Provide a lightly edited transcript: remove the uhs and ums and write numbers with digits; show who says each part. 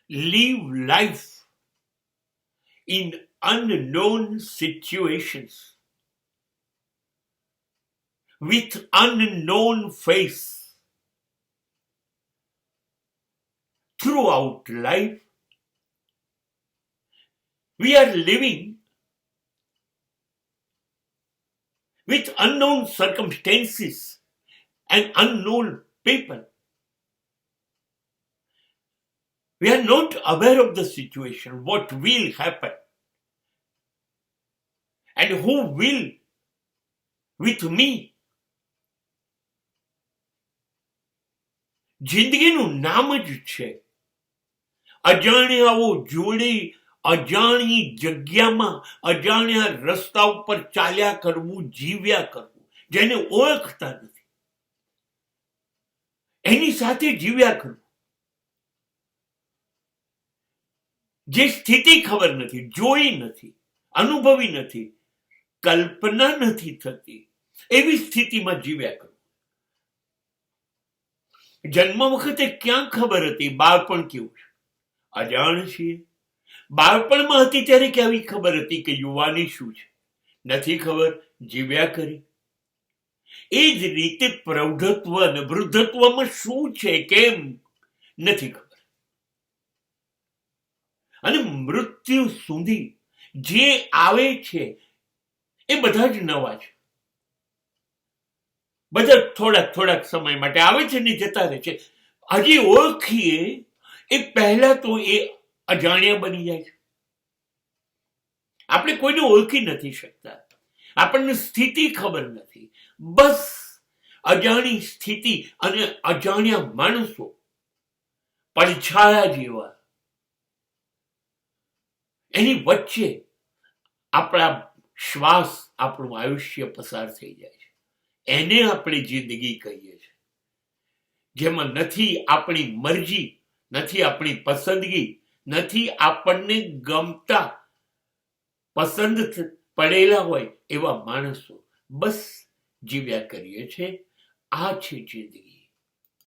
Speaker 1: live life in unknown situations with unknown face. Throughout life, we are living with unknown circumstances and unknown people. We are not aware of the situation, what will happen, and who will with me. જિંદગીનું નામ જ છે અજાણ્યાઓ જોડે અજાણી જગ્યામાં અજાણ્યા રસ્તા ઉપર ચાલ્યા કરવું, જીવ્યા કરવું. જેને ઓળખતા નથી એની સાથે જીવ્યા કરવું. જે સ્થિતિ ખબર નથી, જોઈ નથી, અનુભવી નથી, કલ્પના નથી થતી, એવી સ્થિતિમાં જીવ્યા કરવું. જન્મ વખતે ક્યાં ખબર હતી બાળપણ કેવું છે? અજાણ છીએ. બાળપણમાં હતી ત્યારે કેવી ખબર હતી કે યુવાની શું છે? નથી ખબર, જીવ્યા કરી. એ જ રીતે પ્રૌઢત્વ અને વૃદ્ધત્વમાં શું છે, કેમ નથી ખબર. અને મૃત્યુ સુધી જે આવે છે એ બધા જ નવા છે. બધા થોડાક સમય માટે આવે છે ને જતા રહે છે. હજી ઓળખીએ એ પહેલા તો એ અજાણ્યા બની જાય છે. આપણે કોઈને ઓળખી નથી શકતા, આપણને સ્થિતિ ખબર નથી. બસ અજાણી સ્થિતિ અને અજાણ્યા માણસો પડછાયા જેવા, એની વચ્ચે આપણા શ્વાસ, આપણું આયુષ્ય પસાર થઈ જાય છે. એને આપણે જિંદગી કહીએ છીએ, જેમાં નથી આપણી મરજી, નથી આપણી પસંદગી, નથી આપણને ગમતા પસંદ પડેલા હોય એવા માણસો. બસ જીવ્યા કરીએ છીએ. આ છે જિંદગી.